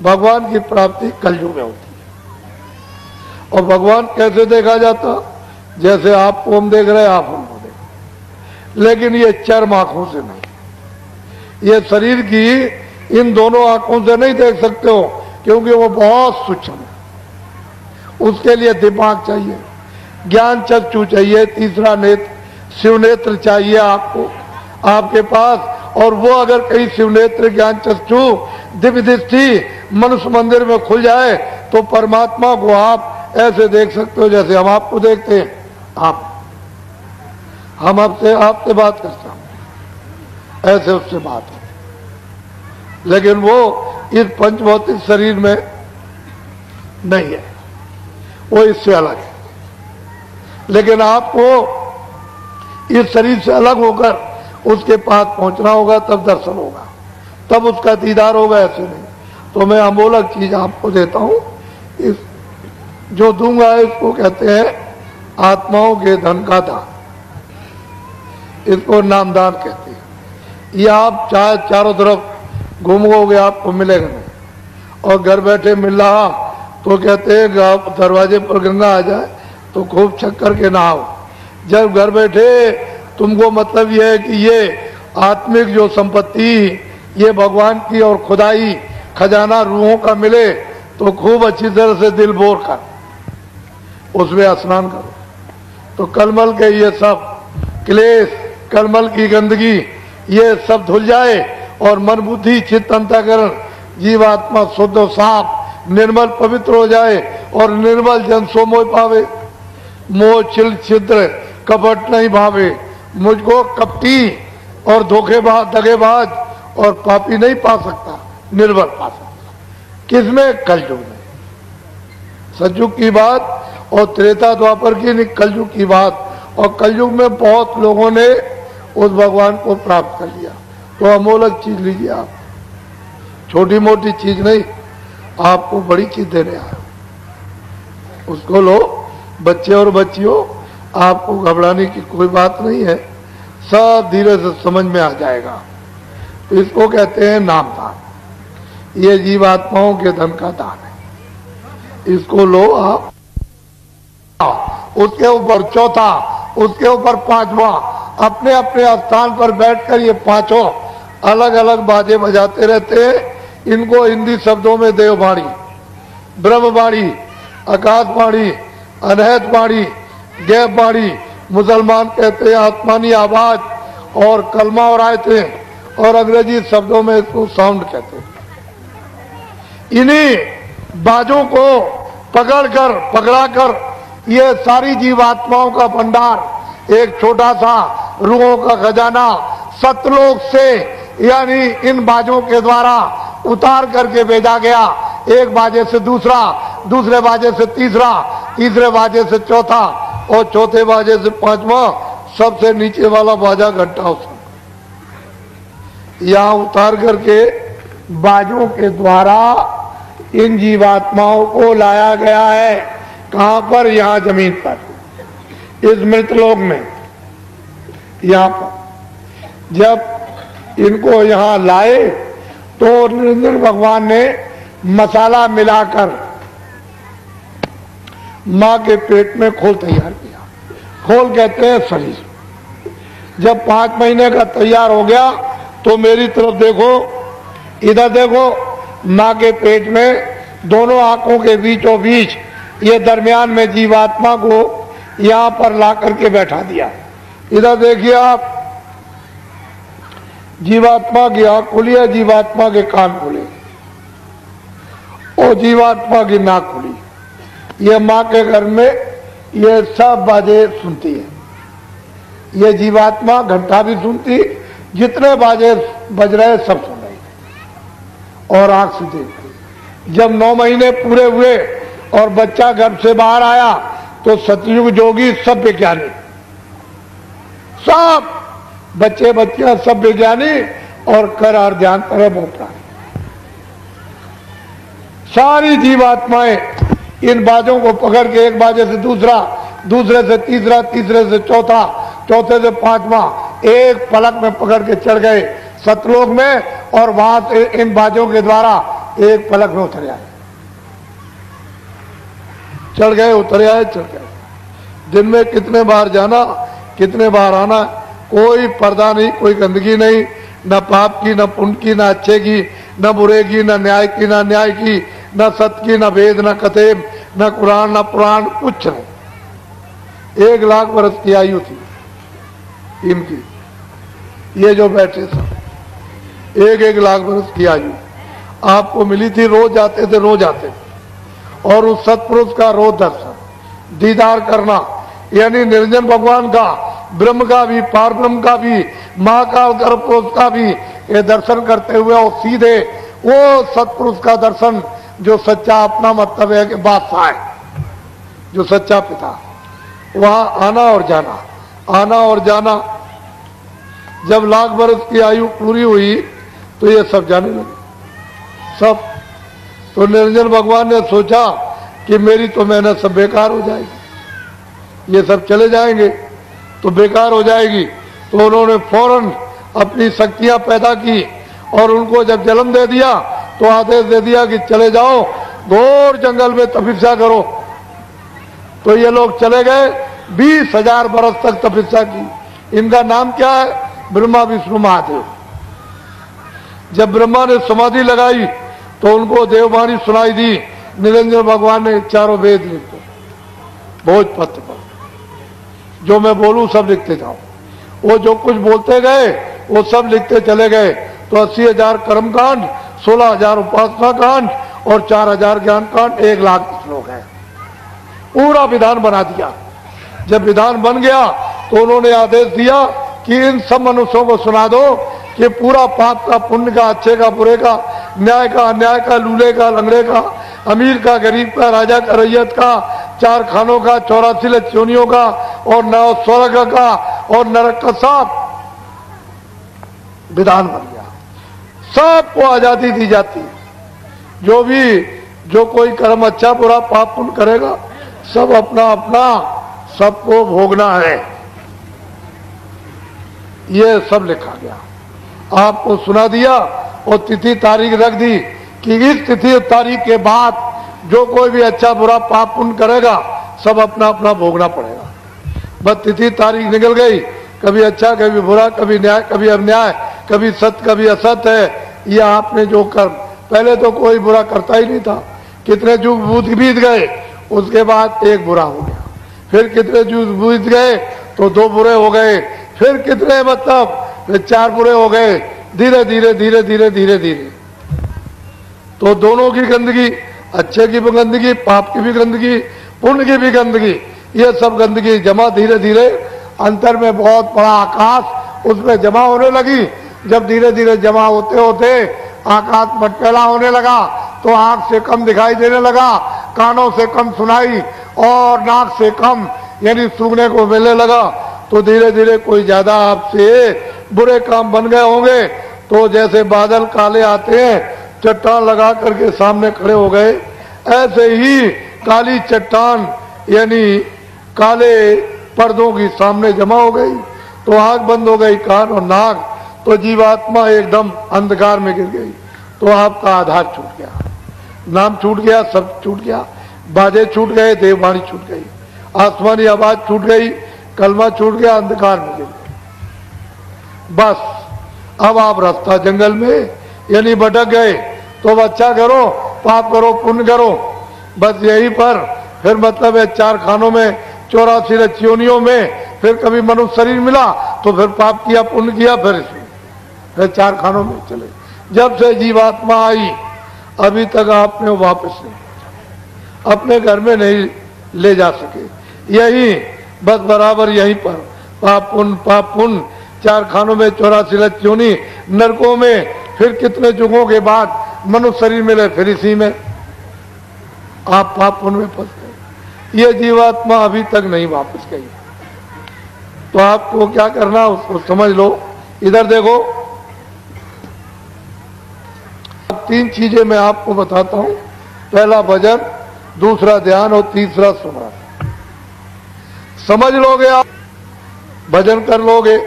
भगवान की प्राप्ति कलयुग में होती है। और भगवान कैसे देखा जाता? जैसे आप ओम देख रहे हैं, आप हमको देख रहे, लेकिन ये चर्म आंखों से नहीं, ये शरीर की इन दोनों आंखों से नहीं देख सकते हो, क्योंकि वो बहुत सूक्ष्म है। उसके लिए दिमाग चाहिए, ज्ञान चक्षु चाहिए, तीसरा नेत्र शिव नेत्र चाहिए आपको, आपके पास। और वो अगर कहीं शिव नेत्र ज्ञान चक्षु दिव्य दृष्टि मनुष्य मंदिर में खुल जाए तो परमात्मा को आप ऐसे देख सकते हो जैसे हम आपको देखते हैं। हम आपसे बात करते हैं, ऐसे उससे बात है, लेकिन वो इस पंचभौतिक शरीर में नहीं है, वो इससे अलग है। लेकिन आपको इस शरीर से अलग होकर उसके पास पहुंचना होगा, तब दर्शन होगा, तब उसका दीदार होगा, ऐसे नहीं। तो मैं अमोलक चीज आपको देता हूं, इस जो दूंगा इसको कहते हैं आत्माओं के धन का दान, इसको नामदान कहते हैं। ये आप चाहे चारों तरफ घूमोगे आपको मिलेगा नहीं, और घर बैठे मिल रहा तो कहते हैं आप दरवाजे पर गंगा आ जाए तो खूब चक्कर के नहाओ। जब घर बैठे तुमको मतलब यह है कि ये आत्मिक जो संपत्ति ये भगवान की और खुदाई खजाना रूहों का मिले तो खूब अच्छी तरह से दिल बोर कर उसमें स्नान करो, तो कलमल के ये सब क्लेश, कलमल की गंदगी ये सब धुल जाए और मन बुद्धि चित्त अंतःकरण जीवात्मा शुद्ध और साफ निर्मल पवित्र हो जाए और निर्मल जन सो मोह पावे। मोह छिल छिद्र कपट नहीं भावे, मुझको कपटी और धोखेबाज दगेबाज और पापी नहीं पा सकता, निर्बल पा सकता। किसमें? कलयुग में। सतयुग की बात और त्रेता द्वापर की नहीं, कलयुग की बात। और कलयुग में बहुत लोगों ने उस भगवान को प्राप्त कर लिया। तो अमोलक चीज लीजिए आप, छोटी मोटी चीज नहीं, आपको बड़ी चीज देने आया, उसको लो। बच्चे और बच्चियों, आपको घबराने की कोई बात नहीं है, सब धीरे से समझ में आ जाएगा। तो इसको कहते हैं नामदान, ये जीवात्माओं के धन का दान है, इसको लो आप। उसके ऊपर चौथा, उसके ऊपर पांचवा, अपने अपने स्थान पर बैठकर ये पांचों अलग अलग बाजे बजाते रहते हैं। इनको हिंदी शब्दों में देववाणी, ब्रह्मवाणी, आकाशवाणी, अनहत वाणी, गैब वाणी, मुसलमान कहते हैं आसमानी आवाज, और कलमा और आयतें, और अंग्रेजी शब्दों में इसको साउंड कहते हैं। इन्हीं बाजों को पकड़ाकर ये सारी जीवात्माओं का भंडार, एक छोटा सा रूहों का खजाना सतलोक से, यानी इन बाजों के द्वारा उतार करके भेजा गया। एक बाजे से दूसरा, दूसरे बाजे से तीसरा, तीसरे बाजे से चौथा, और चौथे बाजे से पांचवा, सबसे नीचे वाला बाजा घंटा उसमें यहां उतार करके बाजों के द्वारा इन जीवात्माओं को लाया गया है। कहां पर? यहां जमीन पर, इस मृतलोक में। यहां पर जब इनको यहां लाए तो निरंजन भगवान ने मसाला मिलाकर मां के पेट में खोल तैयार किया। खोल कहते हैं शरीर। जब 5 महीने का तैयार हो गया तो मेरी तरफ देखो, इधर देखो, मां के पेट में दोनों आंखों के बीचों बीच ये दरमियान में जीवात्मा को यहां पर ला करके बैठा दिया। इधर देखिए आप, जीवात्मा की आंख खुली है, जीवात्मा के कान खुले और जीवात्मा की नाक खुली। ये मां के घर में ये सब बाजे सुनती है। ये जीवात्मा घंटा भी सुनती, जितने बाजे बज रहे सब सुन रही और आंख से देख रही। जब 9 महीने पूरे हुए और बच्चा गर्भ से बाहर आया तो सतयुग जोगी सब विज्ञानी, सब बच्चे बच्चियां सब विज्ञानी और कर और ध्यान करे मोटा। सारी जीवात्माएं इन बाजों को पकड़ के एक बाजे से दूसरा, दूसरे से तीसरा, तीसरे से चौथा, चौथे से पांचवा, एक पलक में पकड़ के चढ़ गए सतलोक में। और वहां से इन बाजों के द्वारा एक पलक में उतर आए, चढ़ गए, उतर आए, चढ़ गए। दिन में कितने बार जाना, कितने बार आना, कोई पर्दा नहीं, कोई गंदगी नहीं, न पाप की, न पुण्य की, न अच्छे की, न बुरे की, न न्याय की, न अन्याय की, न सत्य की, न वेद, न कतेब, न कुरान, न पुराण, कुछ नहीं। 1 लाख वर्ष की आयु थी इनकी, ये जो बैठे सब 1 लाख वर्ष की आयु आपको मिली थी। रोज आते थे, रोज आते थे। और उस सत्पुरुष का रोज दर्शन, दीदार करना, यानी निरंजन भगवान का, ब्रह्म का भी, पार ब्रह्म का भी, महाकाल गर्भपुरुष का भी ये दर्शन करते हुए और सीधे वो सत्पुरुष का दर्शन जो सच्चा, अपना मतलब है कि बादशाह है, जो सच्चा पिता, वहां आना और जाना, आना और जाना। जब लाख वर्ष की आयु पूरी हुई तो ये सब जाने लगे, सब। तो निरंजन भगवान ने सोचा कि मेरी तो मेहनत सब बेकार हो जाएगी, ये सब चले जाएंगे तो बेकार हो जाएगी। तो उन्होंने फौरन अपनी शक्तियां पैदा की और उनको जब जन्म दे दिया तो आदेश दे दिया कि चले जाओ, घोर जंगल में तपस्या करो। तो ये लोग चले गए, 20,000 बरस तक तपस्या की। इनका नाम क्या है? ब्रह्मा विष्णु महादेव। जब ब्रह्मा ने समाधि लगाई तो उनको देववाणी सुनाई दी। निरंजन भगवान ने चारों वेद लिख दो भोजपत्र पर, जो मैं बोलूं सब लिखते जाओ। वो जो कुछ बोलते गए वो सब लिखते चले गए। तो 80,000 कर्म कांड, 16,000 उपासना कांड और 4,000 ज्ञान कांड, 1 लाख श्लोक है। पूरा विधान बना दिया। जब विधान बन गया तो उन्होंने आदेश दिया कि इन सब मनुष्यों को सुना दो कि पूरा पाप का, पुण्य का, अच्छे का, बुरे का, न्याय का, अन्याय का, लूले का, लंगड़े का, अमीर का, गरीब का, राजा का, रैयत का, 4 खानों का, 84 लक्ष्योनियों का और 9 स्वर्ग का और नरक का सब विधान बन गया। सबको आजादी दी जाती। जो कोई कर्म अच्छा बुरा पाप पुण्य करेगा सब अपना अपना सबको भोगना है, ये सब लिखा गया। आपको सुना दिया और तिथि तारीख रख दी कि इस तिथि तारीख के बाद जो कोई भी अच्छा बुरा पाप पुण्य करेगा सब अपना अपना भोगना पड़ेगा। बस तिथि तारीख निकल गई, कभी अच्छा कभी बुरा, कभी न्याय कभी अन्याय, कभी सत्य कभी असत्य है। ये आपने जो कर्म, पहले तो कोई बुरा करता ही नहीं था, कितने युग बीत गए, उसके बाद एक बुरा हो गया, फिर कितने युग बीत गए तो 2 बुरे हो गए, फिर कितने मतलब 4 बुरे हो गए, धीरे धीरे धीरे धीरे धीरे धीरे। तो दोनों की गंदगी, अच्छे की भी गंदगी, पाप की भी गंदगी, पुण्य की भी गंदगी, ये सब गंदगी जमा धीरे धीरे अंतर में बहुत बड़ा आकाश उसमें जमा होने लगी। जब धीरे धीरे जमा होते होते आकाश मटमैला होने लगा तो आंख से कम दिखाई देने लगा, कानों से कम सुनाई और नाक से कम यानी सूंघने को मिलने लगा। तो धीरे धीरे कोई ज्यादा आपसे बुरे काम बन गए होंगे तो जैसे बादल काले आते हैं, चट्टान लगा करके सामने खड़े हो गए, ऐसे ही काली चट्टान यानी काले पर्दों की सामने जमा हो गई। तो आंख बंद हो गई, कान और नाक, तो जीवात्मा एकदम अंधकार में गिर गई। तो आपका आधार छूट गया, नाम छूट गया, सब छूट गया, बाजे छूट गए, देववाणी छूट गई, आसमानी आवाज छूट गई, कलमा छूट गया, अंधकार में गिर गए। बस अब आप रास्ता जंगल में यानी भटक गए। तो अब अच्छा करो, पाप करो, पुण्य करो, बस यही पर फिर मतलब है 4 खानों में, 84 लक्ष्योनियों में, फिर कभी मनुष्य शरीर मिला तो फिर पाप किया, पुण्य किया, फिर इसमें फिर 4 खानों में चले। जब से जीवात्मा आई अभी तक आपने वापस नहीं, अपने घर में नहीं ले जा सके। यही बस बराबर यहीं पर पाप पुण्य 4 खानों में, 84 लक्ष्योनी, नरकों में, फिर कितने युगों के बाद मनुष्य शरीर मिले, फिर इसी में आप पाप पुण्य में फंस गए। ये जीवात्मा अभी तक नहीं वापस गई। तो आपको क्या करना उसको समझ लो। इधर देखो, 3 चीजें मैं आपको बताता हूं। पहला भजन, दूसरा ध्यान और तीसरा स्मरण। समझ लोगे आप, भजन कर लोगे,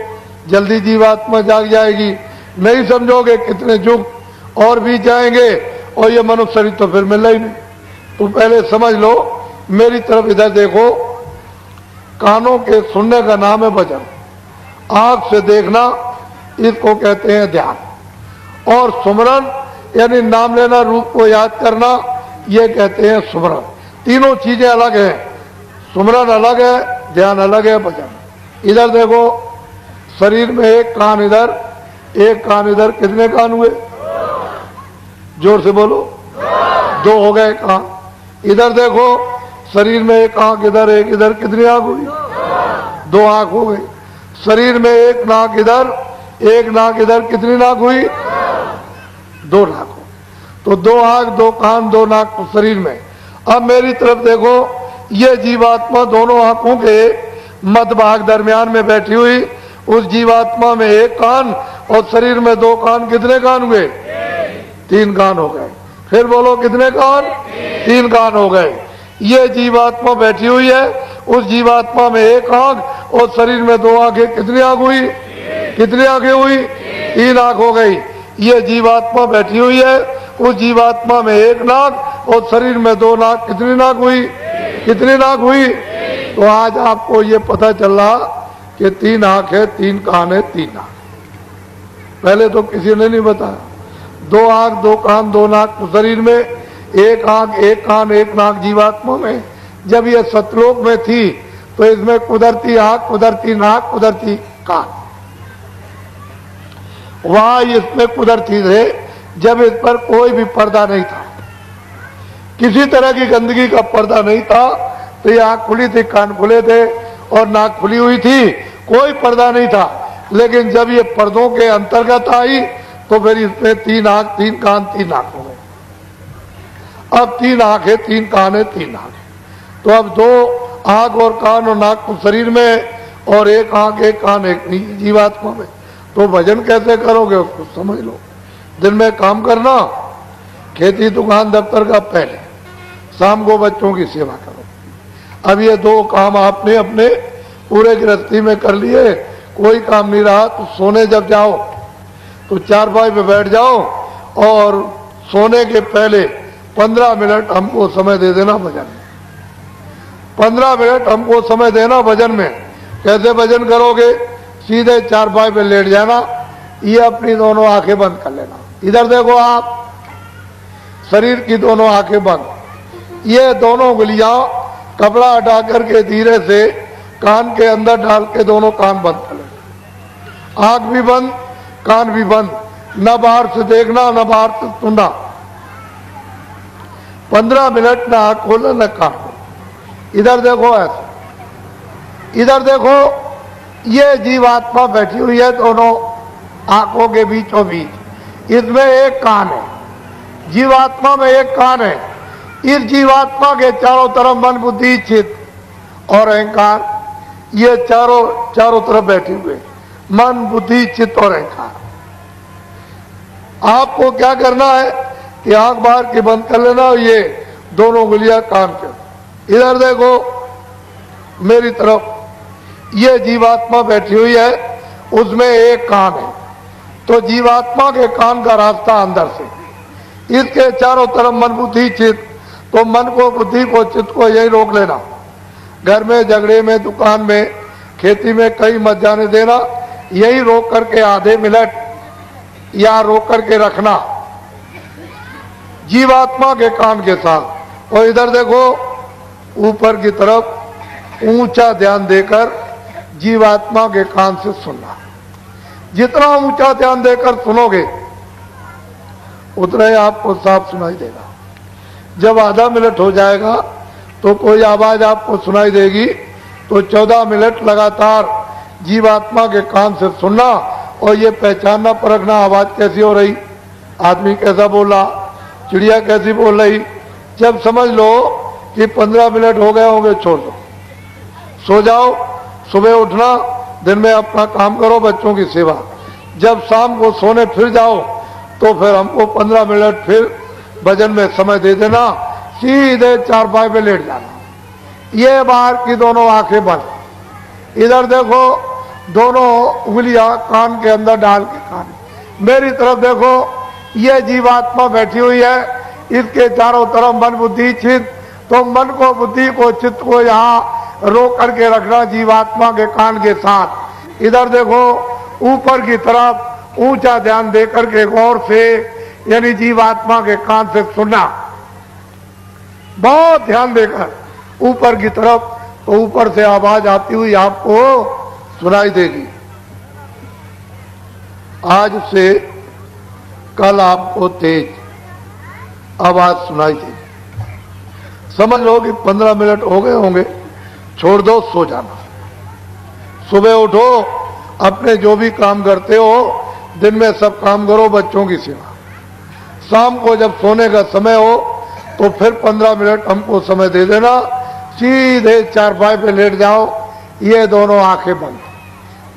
जल्दी जीवात्मा जाग जाएगी। नहीं समझोगे कितने युग और भी जाएंगे और ये मनुष्य शरीर तो फिर मिलना ही नहीं। तो पहले समझ लो, मेरी तरफ इधर देखो, कानों के सुनने का नाम है भजन, आंख से देखना इसको कहते हैं ध्यान, और सुमरन यानी नाम लेना, रूप को याद करना, ये कहते हैं सुमरन। तीनों चीजें अलग हैं, सुमरन अलग है, ध्यान अलग है, भजन। इधर देखो, शरीर में एक कान इधर, एक कान इधर, कितने कान हुए? जोर से बोलो, दो हो गए कान। इधर देखो, शरीर में एक आंख इधर, एक इधर, कितनी आंख हुई? दो आंख हो गई। शरीर में एक नाक इधर, एक नाक इधर, कितनी नाक हुई? दो नाक हो। तो दो आंख, दो कान, दो नाक शरीर में। अब मेरी तरफ देखो, ये जीवात्मा दोनों आंखों के मध्य भाग दरमियान में बैठी हुई, उस जीवात्मा में एक कान और शरीर में दो कान, कितने कान हुए? तीन कान हो गए। फिर बोलो, कितने कान? तीन कान हो गए। ये जीवात्मा बैठी हुई है, उस जीवात्मा में एक आंख और शरीर में दो आंखें, कितनी आंख हुई? कितनी आंखें हुई? तीन आंख हो गई। ये जीवात्मा बैठी हुई है, उस जीवात्मा में एक नाक और शरीर में दो नाक, कितनी नाक हुई? कितनी नाक हुई? तो आज आपको ये पता चल रहा कि तीन आंख है, तीन कान है, तीन नाक। पहले तो किसी ने नहीं बताया। दो आंख, दो कान, दो नाक शरीर में, एक आंख, एक कान, एक नाक जीवात्मा में। जब ये सतलोक में थी तो इसमें कुदरती आंख, कुदरती नाक, कुदरती कान, वहां इसमें कुदरती थे जब इस पर कोई भी पर्दा नहीं था, किसी तरह की गंदगी का पर्दा नहीं था। तो ये आंख खुली थी, कान खुले थे और नाक खुली हुई थी, कोई पर्दा नहीं था। लेकिन जब ये पर्दों के अंतर्गत आई तो फिर इसमें तीन आंख, तीन कान, तीन नाक हो गए। अब तीन आंख है, तीन कान है, तीन नाक है। तो अब दो आंख और कान और नाक तो शरीर में और एक आंख, एक कान, एक जीवात्मा में। तो भजन कैसे करोगे उसको समझ लो। दिन में काम करना, खेती दुकान दफ्तर का पहले, शाम को बच्चों की सेवा करो। अब ये दो काम आपने अपने पूरे गृहस्थी में कर लिए, कोई काम नहीं रहा तो सोने जब जाओ तो चारपाई पे बैठ जाओ और सोने के पहले 15 मिनट हमको समय दे देना भजन में। 15 मिनट हमको समय देना भजन में। कैसे भजन करोगे? सीधे चारपाई पे लेट जाना, ये अपनी दोनों आंखें बंद कर लेना। इधर देखो आप, शरीर की दोनों आंखें बंद, ये दोनों उंगलियां कपड़ा हटा करके धीरे से कान के अंदर डाल के दोनों कान बंद कर लेना। आंख भी बंद, कान भी बंद, न बाहर से देखना न बाहर से सुनना। 15 मिनट न आंख खोलना न कान खोलना। इधर देखो ऐसे, इधर देखो, ये जीवात्मा बैठी हुई है दोनों आंखों के बीचों बीच, इसमें एक कान है, जीवात्मा में एक कान है। इस जीवात्मा के चारों तरफ मन, बुद्धि, चित्त और अहंकार, ये चारों तरफ बैठे हुए, मन, बुद्धि, चित्त और अहंकार। आपको क्या करना है कि आंख बाहर की बंद कर लेना, ये दोनों उंगलियां कान के। इधर देखो मेरी तरफ, ये जीवात्मा बैठी हुई है, उसमें एक कान है। तो जीवात्मा के कान का रास्ता अंदर से, इसके चारों तरफ मन, बुद्धि, चित्त। तो मन को, बुद्धि को, चित्त को यही रोक लेना। घर में, झगड़े में, दुकान में, खेती में कहीं मत जाने देना। यही रोक करके आधे मिनट या रोक करके रखना जीवात्मा के कान के साथ। और इधर देखो ऊपर की तरफ ऊंचा ध्यान देकर जीवात्मा के कान से सुनना। जितना ऊंचा ध्यान देकर सुनोगे उतना ही आपको साफ सुनाई देगा। जब आधा मिनट हो जाएगा तो कोई आवाज आपको सुनाई देगी, तो 14 मिनट लगातार जीवात्मा के कान से सुनना और ये पहचानना, परखना आवाज कैसी हो रही, आदमी कैसा बोल रहा, चिड़िया कैसी बोल रही। जब समझ लो कि 15 मिनट हो गए होंगे, छोड़ दो, सो जाओ। सुबह उठना, दिन में अपना काम करो, बच्चों की सेवा। जब शाम को सोने फिर जाओ तो फिर हमको 15 मिनट फिर भजन में समय दे देना, सीधे चारपाई पे लेट जाना। ये बाहर की दोनों आंखें बंद। इधर देखो, दोनों उंगलियां कान के अंदर डाल के कान। मेरी तरफ देखो, ये जीवात्मा बैठी हुई है, इसके चारों तरफ मन बुद्धि चित्त, तो मन को, बुद्धि को, चित्त को यहाँ रोक करके रखना जीवात्मा के कान के साथ। इधर देखो ऊपर की तरफ ऊंचा ध्यान दे करके गौर से, यानी जीवात्मा के कान से सुनना, बहुत ध्यान देकर ऊपर की तरफ, तो ऊपर से आवाज आती हुई आपको सुनाई देगी। आज से कल आपको तेज आवाज सुनाई देगी। समझ लो कि 15 मिनट हो गए होंगे, छोड़ दो, सो जाना। सुबह उठो, अपने जो भी काम करते हो दिन में सब काम करो, बच्चों की सेवा। शाम को जब सोने का समय हो तो फिर 15 मिनट हमको समय दे देना, सीधे चारपाई पे लेट जाओ, ये दोनों आंखें बंद,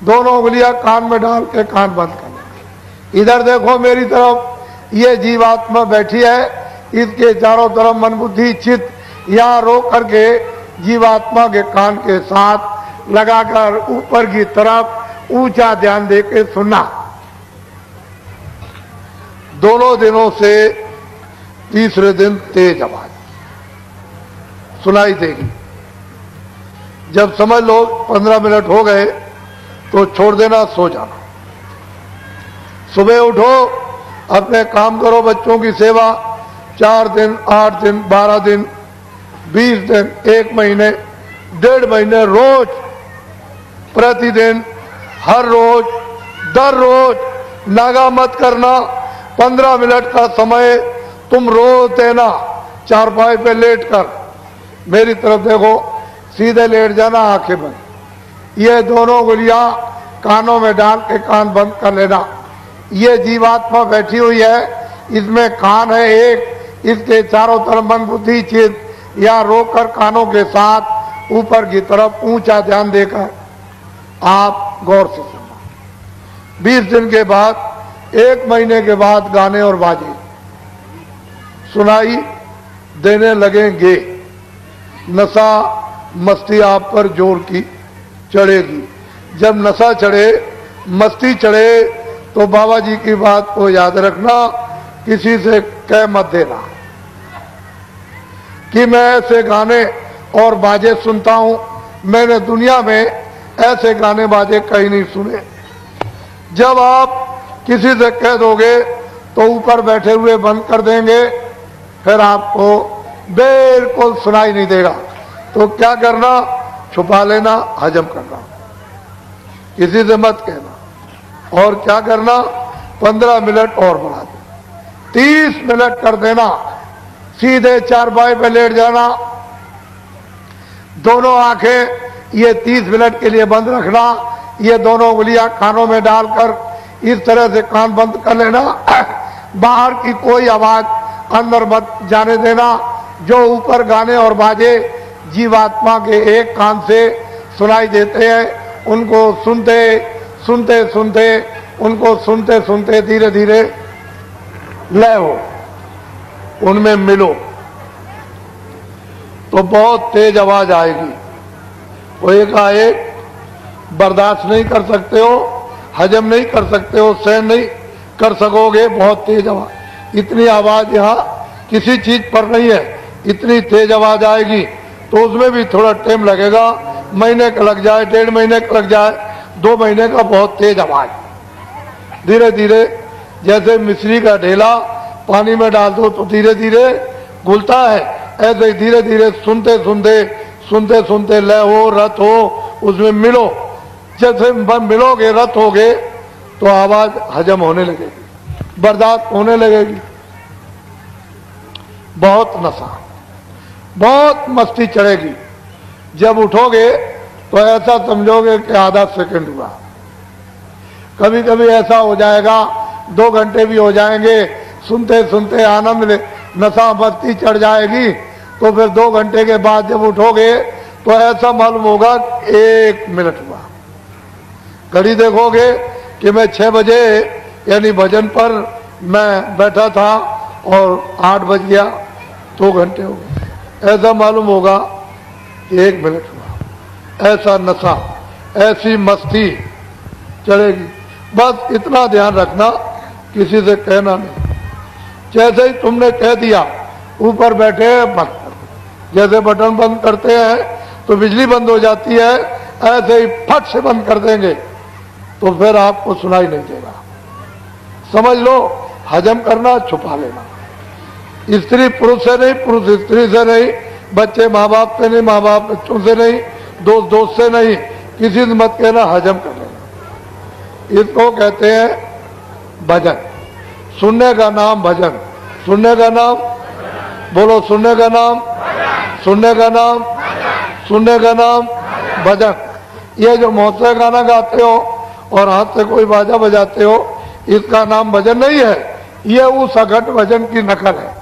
दोनों उंगलियां कान में डाल के कान बंद करना। इधर देखो मेरी तरफ, ये जीवात्मा बैठी है, इसके चारों तरफ मन बुद्धि चित्त यहाँ रोक करके जीवात्मा के कान के साथ लगाकर ऊपर की तरफ ऊंचा ध्यान देके सुनना। दोनों दिनों से तीसरे दिन तेज आवाज सुनाई देगी। जब समझ लो 15 मिनट हो गए तो छोड़ देना, सो जाना। सुबह उठो, अपने काम करो, बच्चों की सेवा। 4 दिन, 8 दिन, 12 दिन, 20 दिन, 1 महीने, 1.5 महीने, रोज, प्रतिदिन, हर रोज, दर रोज नागा मत करना। 15 मिनट का समय तुम रोज देना। चारपाई पे लेट कर मेरी तरफ देखो, सीधे लेट जाना, आंखें बंद। ये दोनों उंगलियां कानों में डाल के कान बंद कर लेना। ये जीवात्मा बैठी हुई है, इसमें कान है एक, इसके चारों तरफ मन बुद्धि चित्त या रोककर कानों के साथ ऊपर की तरफ ऊंचा ध्यान देकर आप गौर से सुनना। 20 दिन के बाद, 1 महीने के बाद गाने और बाजे सुनाई देने लगेंगे। नशा मस्ती आप पर जोर की चढ़ेगी। जब नशा चढ़े, मस्ती चढ़े, तो बाबा जी की बात को याद रखना, किसी से कह मत देना कि मैं ऐसे गाने और बाजे सुनता हूं, मैंने दुनिया में ऐसे गाने बाजे कहीं नहीं सुने। जब आप किसी से कह दोगे तो ऊपर बैठे हुए बंद कर देंगे, फिर आपको बिल्कुल सुनाई नहीं देगा। तो क्या करना, छुपा लेना, हजम करना, किसी से मत कहना। और क्या करना, 15 मिनट और बढ़ा दो, 30 मिनट कर देना। सीधे चारपाई पे लेट जाना, दोनों आंखें ये 30 मिनट के लिए बंद रखना। ये दोनों उंगलियां कानों में डालकर इस तरह से कान बंद कर लेना। बाहर की कोई आवाज अंदर मत जाने देना। जो ऊपर गाने और बाजे जीवात्मा के एक कान से सुनाई देते हैं, उनको सुनते सुनते सुनते, उनको सुनते सुनते धीरे धीरे लय हो, उनमें मिलो, तो बहुत तेज आवाज आएगी। वो एकाएक बर्दाश्त नहीं कर सकते हो, हजम नहीं कर सकते हो, सहन नहीं कर सकोगे, बहुत तेज आवाज। इतनी आवाज यहाँ किसी चीज पर नहीं है, इतनी तेज आवाज आएगी। तो उसमें भी थोड़ा टाइम लगेगा, महीने का लग जाए, 1.5 महीने का लग जाए, 2 महीने का, बहुत तेज आवाज। धीरे धीरे, जैसे मिश्री का ढेला पानी में डाल दो तो धीरे धीरे घुलता है, ऐसे ही धीरे धीरे सुनते सुनते सुनते सुनते लय हो, रत हो, उसमें मिलो। जैसे मिलोगे, रत होगे, तो आवाज हजम होने लगेगी, बर्दाश्त होने लगेगी। बहुत नशा, बहुत मस्ती चढ़ेगी। जब उठोगे तो ऐसा समझोगे कि आधा सेकंड हुआ। कभी कभी ऐसा हो जाएगा 2 घंटे भी हो जाएंगे, सुनते सुनते आनंद में नशा मस्ती चढ़ जाएगी। तो फिर 2 घंटे के बाद जब उठोगे तो ऐसा मालूम होगा 1 मिनट हुआ। घड़ी देखोगे कि मैं 6 बजे यानी भजन पर मैं बैठा था और 8 बज गया, 2 घंटे हो गए। ऐसा मालूम होगा कि 1 मिनट हुआ। ऐसा नशा, ऐसी मस्ती चढ़ेगी। बस इतना ध्यान रखना, किसी से कहना नहीं। जैसे ही तुमने कह दिया ऊपर बैठे बंद कर दो। जैसे बटन बंद करते हैं तो बिजली बंद हो जाती है, ऐसे ही फट से बंद कर देंगे तो फिर आपको सुनाई नहीं देगा। समझ लो, हजम करना, छुपा लेना। स्त्री पुरुष से नहीं, पुरुष स्त्री से नहीं, बच्चे माँ बाप से नहीं, माँ बाप बच्चों से नहीं, दोस्त दोस्त से नहीं, किसी से मत कहना, हजम कर लेना। इसको कहते हैं भजन। सुनने का नाम भजन। सुनने का नाम बोलो, सुनने का नाम, सुनने का नाम, सुनने का नाम भजन। ये जो मुंह से गाना गाते हो और हाथ से कोई बाजा बजाते हो, इसका नाम भजन नहीं है, ये उस अघट भजन की नकल है।